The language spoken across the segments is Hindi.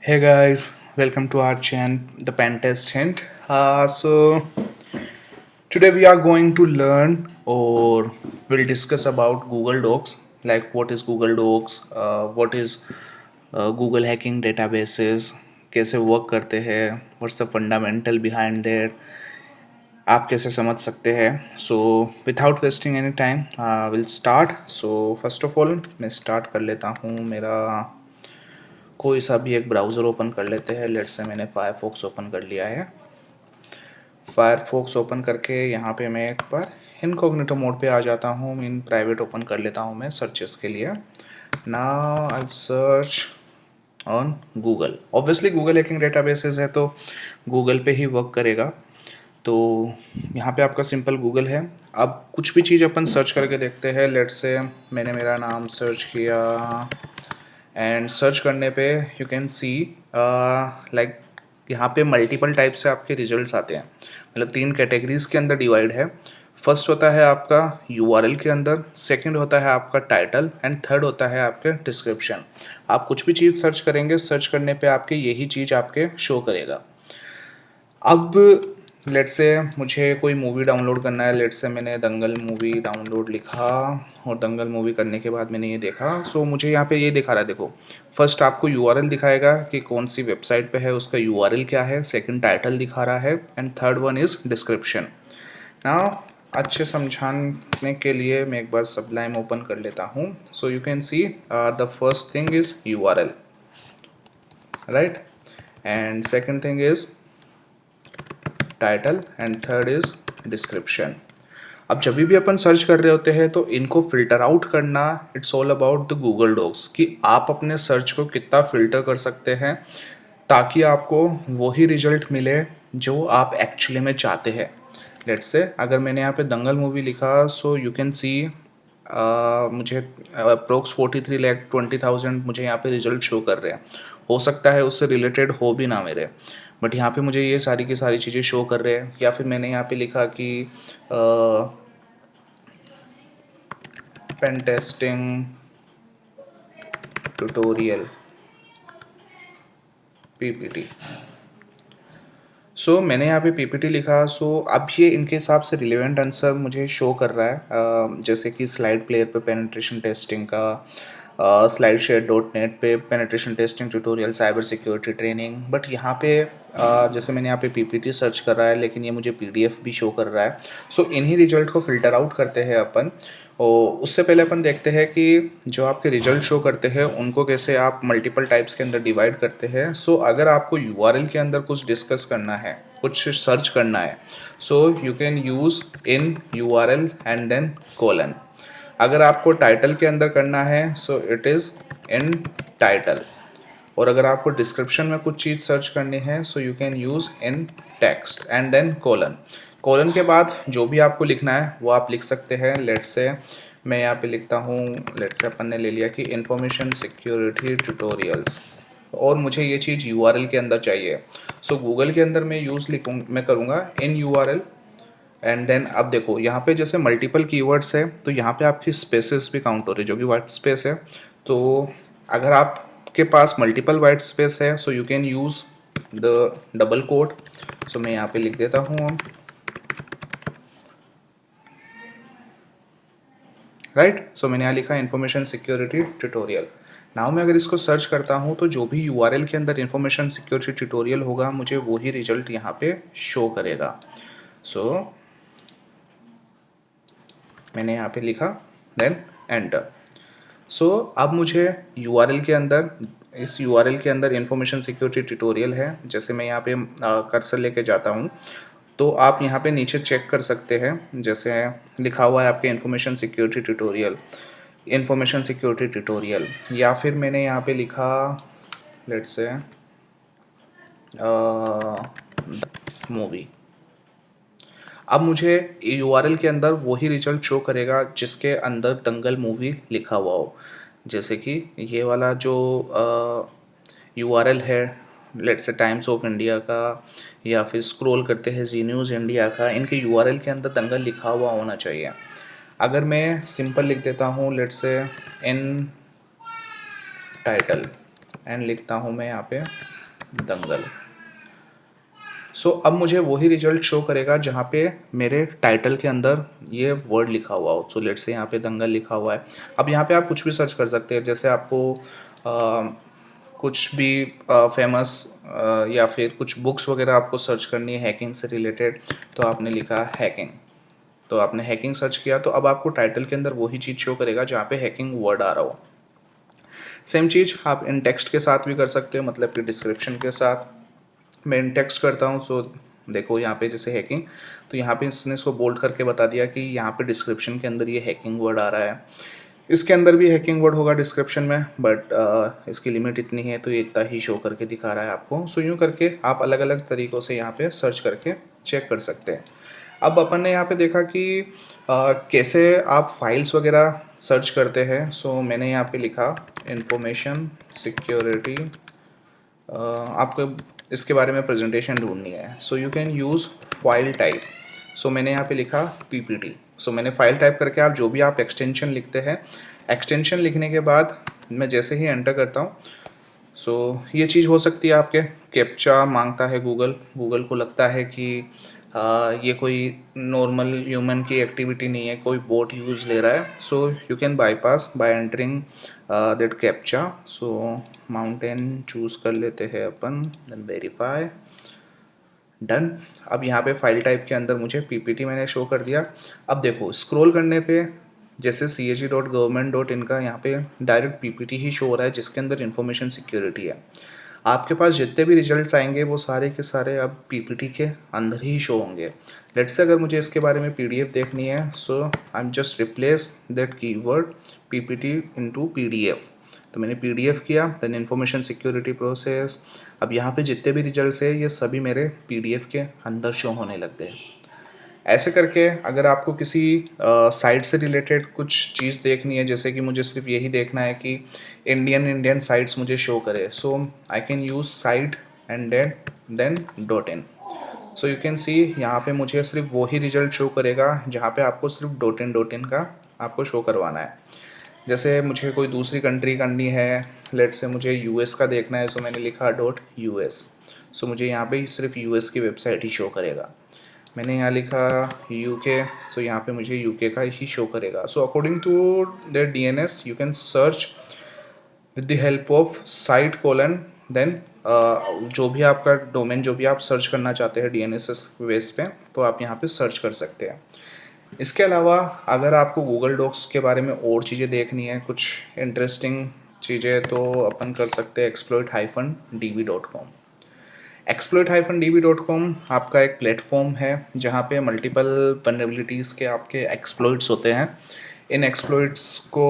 Hey guys, welcome to our channel, the Pen Test Hint. Today we are going to learn or we'll discuss about Google Docs, like what is Google Docs, what is Google hacking databases, कैसे वर्क करते हैं, what's the fundamental behind there, आप कैसे समझ सकते हैं. So without wasting any time will start. So first of all मैं स्टार्ट कर लेता हूँ. मेरा कोई सा भी एक ब्राउज़र ओपन कर लेते हैं. लेट्स से मैंने फायरफॉक्स ओपन कर लिया है. फायरफॉक्स ओपन करके यहाँ पे मैं एक बार इनकॉग्निटो मोड पे आ जाता हूँ. इन प्राइवेट ओपन कर लेता हूँ मैं सर्चेस के लिए. Now I search on Google. Obviously Google hacking databases है तो गूगल पे ही वर्क करेगा. तो यहाँ पे आपका सिंपल गूगल है. अब कुछ भी चीज़ अपन सर्च करके देखते हैं. लेट्स से मैंने मेरा नाम सर्च किया एंड सर्च करने पे यू कैन सी लाइक यहाँ पे मल्टीपल टाइप से आपके रिजल्ट्स आते हैं. मतलब 3 कैटेगरीज के अंदर डिवाइड है. फर्स्ट होता है आपका यूआरएल के अंदर, सेकंड होता है आपका टाइटल एंड थर्ड होता है आपके डिस्क्रिप्शन. आप कुछ भी चीज़ सर्च करेंगे, सर्च करने पे आपके यही चीज़ आपके शो करेगा. अब लेट्स से मुझे कोई मूवी डाउनलोड करना है. लेट्स से मैंने दंगल मूवी डाउनलोड लिखा और दंगल मूवी करने के बाद मैंने ये देखा. सो मुझे यहाँ पे ये दिखा रहा है. देखो, फर्स्ट आपको यूआरएल दिखाएगा कि कौन सी वेबसाइट पे है, उसका यूआरएल क्या है. सेकंड टाइटल दिखा रहा है and third one is description. Now अच्छे समझाने के लिए मैं एक बार सबलाइम ओपन कर लेता हूँ. सो you can see the first thing is URL, right, and second thing is title and third is description. अब जब भी अपन सर्च कर रहे होते हैं तो इनको फिल्टर आउट करना, it's all about the Google Docs कि आप अपने सर्च को कितना फिल्टर कर सकते हैं ताकि आपको वही रिजल्ट मिले जो आप एक्चुअली में चाहते हैं. लेट्स से अगर मैंने यहाँ पे दंगल मूवी लिखा, सो यू कैन सी मुझे अप्रोक्स 43,20,000 मुझे यहाँ पे रिजल्ट शो कर रहे हैं. हो सकता है उससे रिलेटेड हो भी ना मेरे, बट यहाँ पे मुझे ये सारी की सारी चीज़ें शो कर रहे हैं. या फिर मैंने यहाँ पे लिखा कि पेन टेस्टिंग ट्यूटोरियल पीपीटी. सो मैंने यहाँ पे पीपीटी लिखा. सो अब ये इनके हिसाब से रिलेवेंट आंसर मुझे शो कर रहा है. जैसे कि स्लाइड प्लेयर पे पेनिट्रेशन टेस्टिंग का, स्लाइड शेयर .net पे penetration testing tutorial, cyber security training. But यहाँ पे जैसे मैंने यहाँ पे पीपीटी सर्च कर रहा है लेकिन ये मुझे पीडीएफ भी शो कर रहा है. सो इन्हीं रिजल्ट को फिल्टर आउट करते हैं अपन. और उससे पहले अपन देखते हैं कि जो आपके रिजल्ट शो करते हैं उनको कैसे आप मल्टीपल टाइप्स के अंदर डिवाइड करते हैं. सो अगर आपको यूआरएल के अंदर कुछ डिस्कस करना है, कुछ सर्च करना है, so you can use in URL and then colon. अगर आपको टाइटल के अंदर करना है so it is in title. और अगर आपको डिस्क्रिप्शन में कुछ चीज़ सर्च करनी है so you can use in text and then colon. Colon के बाद जो भी आपको लिखना है वो आप लिख सकते हैं. लेट्स से मैं यहाँ पे लिखता हूँ. लेट्स से अपन ने ले लिया कि इंफॉर्मेशन सिक्योरिटी ट्यूटोरियल्स और मुझे ये चीज़ यूआरएल के अंदर चाहिए. सो गूगल के अंदर मैं करूँगा इन यूआरएल एंड देन. अब देखो यहाँ पे जैसे मल्टीपल कीवर्ड्स है तो यहाँ पे आपकी स्पेसेस भी काउंट हो रही है जो कि वाइट स्पेस है. तो अगर आपके पास मल्टीपल वाइट स्पेस है so you can use the double quote. So मैं यहाँ पे लिख देता हूँ, राइट. सो मैंने यहाँ लिखा इन्फॉर्मेशन सिक्योरिटी ट्यूटोरियल. नाउ मैं अगर इसको सर्च करता हूँ तो जो भी यूआरएल के अंदर इन्फॉर्मेशन सिक्योरिटी ट्यूटोरियल होगा मुझे वही रिजल्ट यहाँ पे शो करेगा. सो मैंने यहाँ पे लिखा देन एंटर. सो अब मुझे यूआरएल के अंदर, इस यूआरएल के अंदर इन्फॉर्मेशन सिक्योरिटी ट्यूटोरियल है. जैसे मैं यहाँ पे कर्सर लेके जाता हूँ तो आप यहाँ पे नीचे चेक कर सकते हैं. जैसे लिखा हुआ है आपके information security tutorial, information security tutorial. या फिर मैंने यहाँ पे लिखा लेट्स से मूवी. अब मुझे यूआरएल के अंदर वही रिजल्ट शो करेगा जिसके अंदर दंगल मूवी लिखा हुआ हो. जैसे कि ये वाला जो यूआरएल है let's say times of India का, या फिर स्क्रॉल करते हैं जी न्यूज़ इंडिया का, इनके यूआरएल के अंदर दंगल लिखा हुआ होना चाहिए. अगर मैं सिंपल लिख देता हूँ let's say in title and लिखता हूँ मैं यहाँ पे दंगल। सो अब मुझे वही रिजल्ट शो करेगा जहाँ पे मेरे टाइटल के अंदर ये वर्ड लिखा हुआ हो। सो लेट्स से यहाँ पे दंगल लिखा हुआ है। अब यहाँ पे आप कुछ भी सर्च कर सकते हैं, जैसे आपको कुछ भी फेमस या फिर कुछ बुक्स वगैरह आपको सर्च करनी है हैकिंग से रिलेटेड, तो आपने लिखा हैकिंग, तो आपने हैकिंग सर्च किया, तो अब आपको टाइटल के अंदर वही चीज़ शो करेगा जहाँ पे हैकिंग वर्ड आ रहा हो। सेम चीज़ आप इन टेक्स्ट के साथ भी कर सकते हो, मतलब कि डिस्क्रिप्शन के साथ। मैं इन टेक्स्ट करता हूँ, सो देखो यहाँ पे जैसे हैकिंग, तो यहाँ पे इसने इसको बोल्ड करके बता दिया कि यहाँ पे डिस्क्रिप्शन के अंदर ये हैकिंग वर्ड आ रहा है। इसके अंदर भी हैकिंग वर्ड होगा डिस्क्रिप्शन में, बट इसकी लिमिट इतनी है तो ये इतना ही शो करके दिखा रहा है आपको। सो यूँ करके आप अलग अलग तरीक़ों से यहाँ पे सर्च करके चेक कर सकते हैं। अब अपन ने यहाँ पे देखा कि कैसे आप फाइल्स वगैरह सर्च करते हैं। सो मैंने यहाँ पे लिखा इंफॉर्मेशन सिक्योरिटी, आपको इसके बारे में प्रेजेंटेशन ढूंढनी है। So you can use file type. So मैंने यहाँ पे लिखा पीपीटी। सो मैंने फाइल टाइप करके आप जो भी आप एक्सटेंशन लिखते हैं, एक्सटेंशन लिखने के बाद मैं जैसे ही एंटर करता हूँ, सो ये चीज़ हो सकती है आपके कैप्चा मांगता है गूगल, गूगल को लगता है कि ये कोई नॉर्मल ह्यूमन की एक्टिविटी नहीं है, कोई बोट यूज़ ले रहा है। So you can bypass bye entering that captcha. So mountain choose कर लेते हैं अपन, देन वेरीफाई, डन। अब यहाँ पे फाइल टाइप के अंदर मुझे पीपीटी मैंने शो कर दिया। अब देखो स्क्रॉल करने पे जैसे CAG.government.in का यहाँ पे डायरेक्ट पीपीटी ही शो हो रहा है जिसके अंदर इंफॉर्मेशन सिक्योरिटी है। आपके पास जितने भी रिजल्ट्स आएंगे वो सारे के सारे अब पीपीटी के अंदर ही शो होंगे। लेट्स से अगर मुझे इसके बारे में पीडीएफ देखनी है, so I am just replace that keyword PPT into PDF. तो मैंने पीडीएफ किया, देन इन्फॉर्मेशन सिक्योरिटी प्रोसेस। अब यहाँ पे जितने भी रिजल्ट्स है ये सभी मेरे पीडीएफ के अंदर शो होने लग गए। ऐसे करके अगर आपको किसी साइट से रिलेटेड कुछ चीज़ देखनी है, जैसे कि मुझे सिर्फ यही देखना है कि इंडियन साइट्स मुझे शो करे, so I can use site and then .in। So you can see यहाँ पे मुझे सिर्फ वही रिजल्ट शो करेगा जहाँ पे आपको सिर्फ .in का आपको शो करवाना है। जैसे मुझे कोई दूसरी कंट्री करनी है, लेट से मुझे यूएस का देखना है, सो मैंने लिखा .us। सो मुझे यहाँ पे सिर्फ यूएस की वेबसाइट ही शो करेगा। मैंने यहाँ लिखा यूके, सो यहाँ पे मुझे यूके का ही शो करेगा। So according to their DNS you can search with the help of site colon, then जो भी आपका डोमेन जो भी आप सर्च करना चाहते हैं डीएनएस बेस पे, तो आप यहाँ पे सर्च कर सकते हैं। इसके अलावा अगर आपको गूगल डॉक्स के बारे में और चीज़ें देखनी है, कुछ इंटरेस्टिंग चीज़ें, तो अपन कर सकते हैं exploit-db.com। exploit-db.com आपका एक प्लेटफॉर्म है जहाँ पे मल्टीपल वल्नरेबिलिटीज़ के आपके एक्सप्लॉइट्स होते हैं। इन एक्सप्लॉइट्स को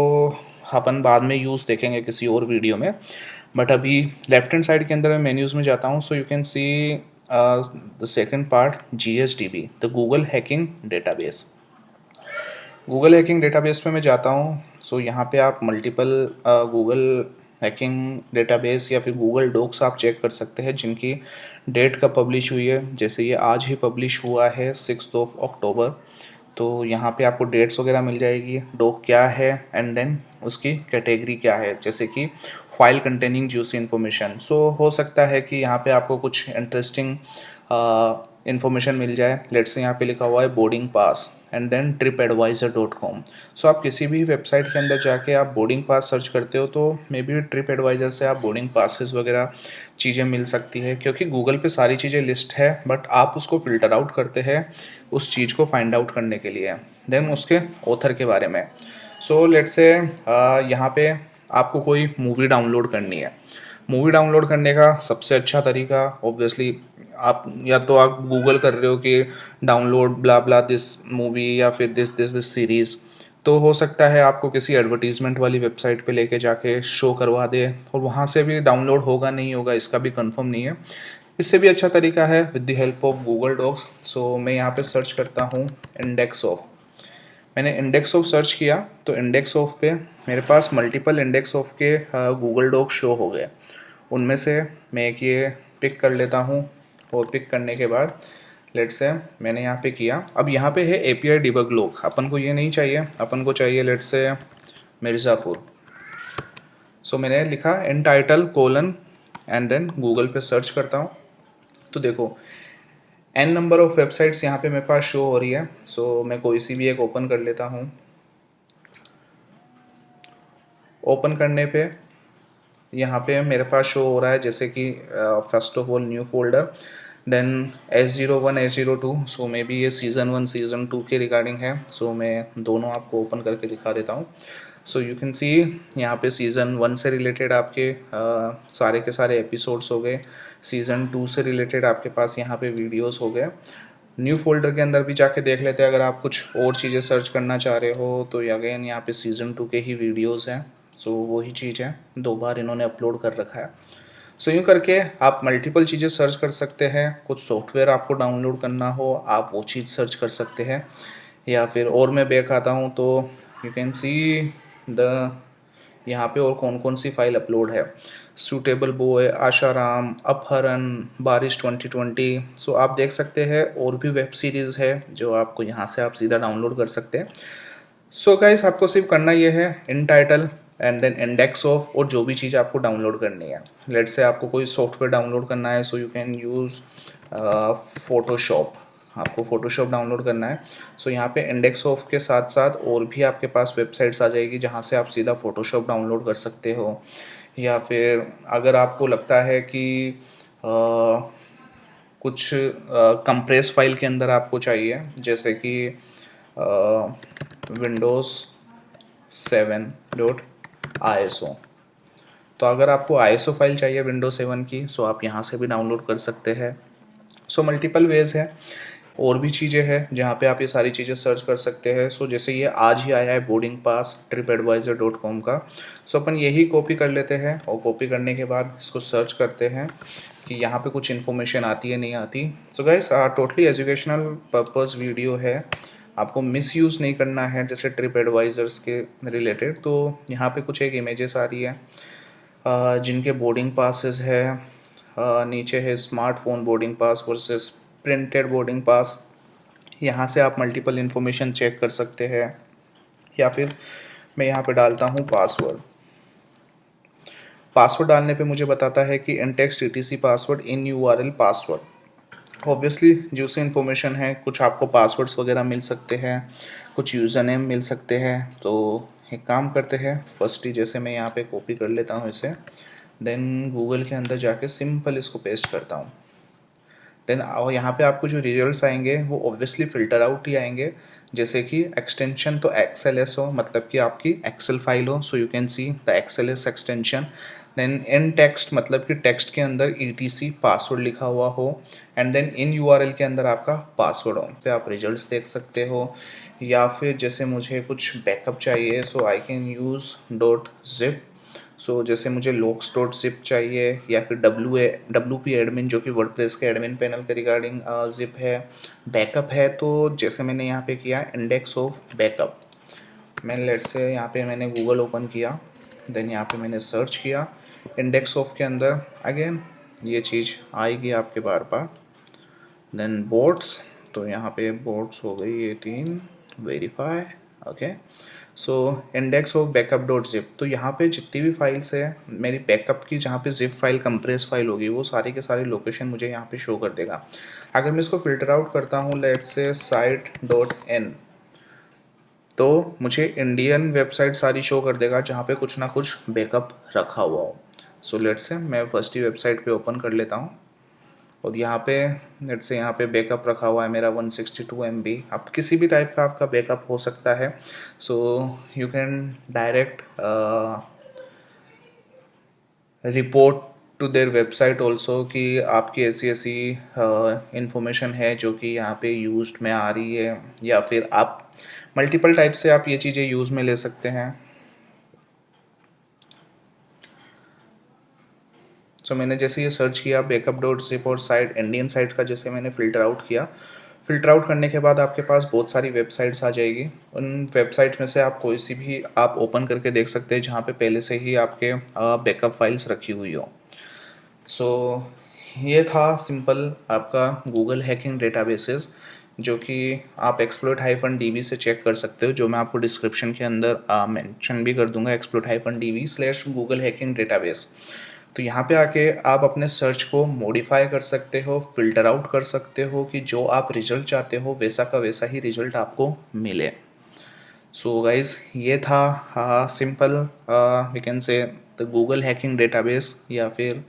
अपन बाद में यूज़ देखेंगे किसी और वीडियो में, बट अभी लेफ्ट हैंड साइड के अंदर मैं मेन्यूज़ में जाता हूँ। सो you can see the second part GSDB, the Google hacking database. Google hacking database पे मैं जाता हूँ। सो यहाँ पे आप मल्टीपल गूगल हैकिंग डेटाबेस या फिर गूगल डॉक्स आप चेक कर सकते हैं जिनकी डेट कब पब्लिश हुई है। जैसे ये आज ही पब्लिश हुआ है 6 अक्टूबर, तो यहाँ पे आपको डेट्स वगैरह मिल जाएगी, डॉक क्या है एंड देन उसकी कैटेगरी क्या है, जैसे कि फाइल कंटेनिंग जूसी इन्फॉर्मेशन। सो हो सकता है कि यहाँ पे आपको कुछ इंटरेस्टिंग इन्फॉर्मेशन मिल जाए। लेट्स से यहाँ पे लिखा हुआ है boarding pass and then tripadvisor.com। So आप किसी भी वेबसाइट के अंदर जाके आप बोर्डिंग पास सर्च करते हो तो मे बी ट्रिप एडवाइज़र से आप बोर्डिंग पासेस वगैरह चीज़ें मिल सकती है, क्योंकि गूगल पे सारी चीज़ें लिस्ट है, बट आप उसको फ़िल्टर आउट करते हैं उस चीज़ को फाइंड आउट करने के लिए, देन उसके ऑथर के बारे में। सो लेट्स से यहाँ पे आपको कोई मूवी डाउनलोड करनी है। मूवी डाउनलोड करने का सबसे अच्छा तरीका ऑब्वियसली आप या तो आप गूगल कर रहे हो कि download blah blah this movie या फिर दिस सीरीज़, तो हो सकता है आपको किसी एडवर्टीज़मेंट वाली वेबसाइट पे लेके जाके शो करवा दे और वहाँ से भी डाउनलोड होगा नहीं होगा इसका भी कंफर्म नहीं है। इससे भी अच्छा तरीका है with the help of Google Docs. So मैं यहाँ पे सर्च करता हूँ इंडेक्स ऑफ। मैंने इंडेक्स ऑफ सर्च किया तो इंडेक्स ऑफ पे मेरे पास मल्टीपल इंडेक्स ऑफ के गूगल डॉक शो हो गए। उनमें से मैं एक ये पिक कर लेता हूँ और पिक करने के बाद लेट्स से मैंने यहाँ पे किया। अब यहाँ पे है API डिबग लॉग, अपन को ये नहीं चाहिए, अपन को चाहिए लेट्स से मिर्ज़ापुर। सो मैंने लिखा in title colon and then Google पे सर्च करता हूँ तो देखो एन नंबर ऑफ वेबसाइट्स यहाँ पे मेरे पास शो हो रही है। सो मैं कोई सी भी एक ओपन कर लेता हूँ। ओपन करने पे यहाँ पे मेरे पास शो हो रहा है जैसे कि first of all new folder, then S01 S02। So may be ये सीज़न 1 सीज़न 2 के रिगार्डिंग है। सो मैं दोनों आपको ओपन करके दिखा देता हूँ। सो यू कैन सी यहाँ पे सीज़न 1 से रिलेटेड आपके सारे के सारे एपिसोड्स हो गए। सीज़न 2 से रिलेटेड आपके पास यहाँ पे वीडियोस हो गए। न्यू फोल्डर के अंदर भी जाके देख लेते हैं अगर आप कुछ और चीज़ें सर्च करना चाह रहे हो तो अगेन यहाँ पे सीज़न 2 के ही वीडियोस हैं। सो वही चीज़ है, 2 बार इन्होंने अपलोड कर रखा है। सो यूँ करके आप मल्टीपल चीज़ें सर्च कर सकते हैं। कुछ सॉफ्टवेयर आपको डाउनलोड करना हो आप वो चीज़ सर्च कर सकते हैं। या फिर और मैं बैक आता हूँ तो यू कैन सी द यहाँ पे और कौन कौन सी फाइल अपलोड है। सूटेबल बॉय, आशाराम, अपहरण, बारिश 2020। सो आप देख सकते हैं और भी वेब सीरीज़ है जो आपको यहाँ से आप सीधा डाउनलोड कर सकते हैं। सो गाइस आपको सिर्फ करना ये है in title and then index of और जो भी चीज़ आपको डाउनलोड करनी है। लेट से आपको कोई सॉफ्टवेयर डाउनलोड करना है so you can use Photoshop. आपको फोटोशॉप डाउनलोड करना है सो यहाँ पे इंडेक्स ऑफ के साथ साथ और भी आपके पास वेबसाइट्स आ जाएगी जहाँ से आप सीधा फोटोशॉप डाउनलोड कर सकते हो। या फिर अगर आपको लगता है कि कुछ कंप्रेस फाइल के अंदर आपको चाहिए जैसे कि विंडोज़ 7.ISO। तो अगर आपको ISO फाइल चाहिए विंडोज 7 की सो आप यहाँ से भी डाउनलोड कर सकते हैं। सो मल्टीपल वेज है और भी चीज़ें हैं जहाँ पे आप ये सारी चीज़ें सर्च कर सकते हैं। सो जैसे ये आज ही आया है बोर्डिंग पास tripadvisor.com का। सो अपन यही कॉपी कर लेते हैं और कॉपी करने के बाद इसको सर्च करते हैं कि यहाँ पे कुछ इन्फॉर्मेशन आती है नहीं आती। So guys totally educational purpose video है, आपको मिस यूज़ नहीं करना है जैसे ट्रिप एडवाइज़र्स के रिलेटेड। तो यहाँ पे कुछ एक इमेजेस आ रही है जिनके बोर्डिंग पासेस है। नीचे है smartphone boarding pass versus printed boarding pass. यहाँ से आप मल्टीपल इन्फॉर्मेशन चेक कर सकते हैं। या फिर मैं यहाँ पे डालता हूँ पासवर्ड। पासवर्ड डालने पे मुझे बताता है कि इंटेक्स TTC पासवर्ड इन URL पासवर्ड। ऑब्वियसली जो से इन्फॉर्मेशन है कुछ आपको पासवर्ड्स वगैरह मिल सकते हैं, कुछ यूज़र नेम मिल सकते हैं। तो एक काम करते हैं फर्स्ट ही जैसे मैं यहाँ पे कॉपी कर लेता हूँ इसे, देन गूगल के अंदर जाके सिंपल इसको पेस्ट करता हूँ। देन यहाँ पे आपको जो रिजल्ट्स आएंगे वो ऑब्वियसली फ़िल्टर आउट ही आएंगे। जैसे कि एक्सटेंशन तो XLS हो मतलब कि आपकी एक्सेल फाइल हो so you can see the XLS extension. Then in text मतलब कि टेक्स्ट के अंदर ETC पासवर्ड लिखा हुआ हो एंड देन इन URL के अंदर आपका पासवर्ड हो तो आप रिजल्ट्स देख सकते हो। या फिर जैसे मुझे कुछ बैकअप चाहिए सो आई कैन यूज़ .zip। सो जैसे मुझे logs.zip चाहिए या फिर WP एडमिन जो कि वर्डप्रेस के एडमिन पैनल के रिगार्डिंग जिप है, बैकअप है। तो जैसे मैंने यहाँ पे किया इंडेक्स ऑफ बैकअप। मैं लेट से यहाँ पे मैंने गूगल ओपन किया, देन यहाँ पे मैंने सर्च किया इंडेक्स ऑफ के अंदर। अगेन ये चीज़ आएगी आपके बार बार। देन बोर्ड्स, तो यहाँ पे बोर्ड्स हो गई ये 3, verify. Okay so index of backup dot zip. तो यहाँ पे जितनी भी फाइल्स है मेरी बैकअप की जहाँ पे जिप फाइल कंप्रेस फाइल होगी वो सारे के सारे लोकेशन मुझे यहाँ पे शो कर देगा। अगर मैं इसको फिल्टर आउट करता हूँ लेट्स से site.in तो मुझे इंडियन वेबसाइट सारी शो कर देगा जहाँ पे कुछ ना कुछ बैकअप रखा हुआ हो। सो लेट्स से मैं फर्स्ट ही वेबसाइट पे ओपन कर लेता हूँ और यहाँ पे लेट्स से यहाँ पे बैकअप रखा हुआ है मेरा 162 MB। अब किसी भी टाइप का आपका बैकअप हो सकता है। So you can direct report to their website also कि आपकी ऐसी ऐसी इंफॉर्मेशन है जो कि यहाँ पे यूज्ड में आ रही है। या फिर आप मल्टीपल टाइप से आप ये चीज़ें यूज़ में ले सकते हैं। सो मैंने जैसे ये सर्च किया बैकअप डॉट जिप और साइट इंडियन साइट का जैसे मैंने फ़िल्टर आउट किया, फ़िल्टर आउट करने के बाद आपके पास बहुत सारी वेबसाइट्स आ जाएगी। उन वेबसाइट में से आप कोई सी भी आप ओपन करके देख सकते हैं जहाँ पे पहले से ही आपके बैकअप फाइल्स रखी हुई हो। सो ये था सिंपल आपका गूगल हैकिंग डेटाबेसेस जो कि आप exploit-db से चेक कर सकते हो, जो मैं आपको डिस्क्रिप्शन के अंदर मेंशन भी कर दूंगा exploit-db/google हैकिंग डेटाबेस। तो यहाँ पे आके आप अपने सर्च को मॉडिफाई कर सकते हो, फ़िल्टर आउट कर सकते हो कि जो आप रिज़ल्ट चाहते हो वैसा का वैसा ही रिज़ल्ट आपको मिले। सो गाइस ये था simple we can say the Google hacking database या फिर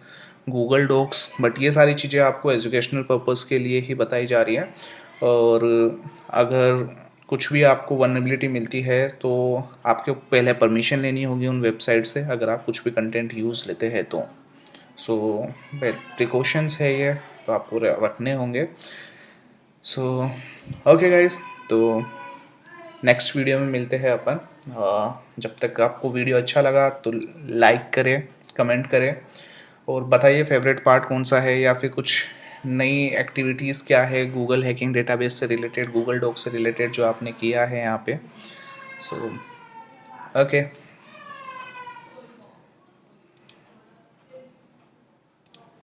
गूगल डॉक्स, बट ये सारी चीज़ें आपको एजुकेशनल पर्पस के लिए ही बताई जा रही हैं। और अगर कुछ भी आपको वल्नरेबिलिटी मिलती है तो आपको पहले परमिशन लेनी होगी उन वेबसाइट से, अगर आप कुछ भी कंटेंट यूज़ लेते हैं तो। सो प्रिकॉशंस है ये, तो आपको रखने होंगे। सो ओके गाइस, तो नेक्स्ट वीडियो में मिलते हैं अपन। जब तक आपको वीडियो अच्छा लगा तो लाइक करें, कमेंट करें और बताइए फेवरेट पार्ट कौन सा है, या फिर कुछ नई एक्टिविटीज़ क्या है गूगल हैकिंग डेटाबेस से रिलेटेड, गूगल डॉक से रिलेटेड जो आपने किया है यहाँ पे। So okay.